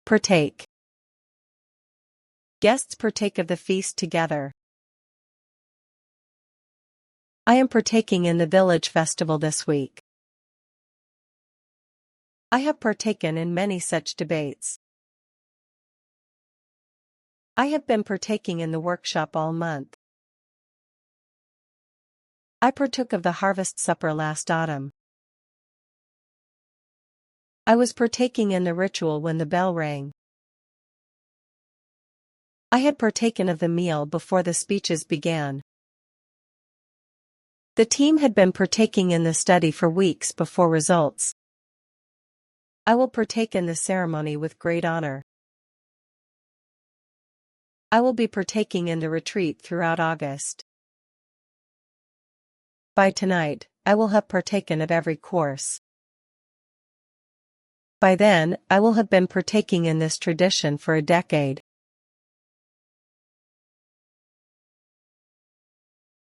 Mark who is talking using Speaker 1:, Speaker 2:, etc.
Speaker 1: Partake. Guests partake of the feast together. I am partaking in the village festival this week. I have partaken in many such debates. I have been partaking in the workshop all month. I partook of the harvest supper last autumn. I was partaking in the ritual when the bell rang. I had partaken of the meal before the speeches began. The team had been partaking in the study for weeks before results. I will partake in the ceremony with great honor. I will be partaking in the retreat throughout August. By tonight, I will have partaken of every course. By then, I will have been partaking in this tradition for a decade.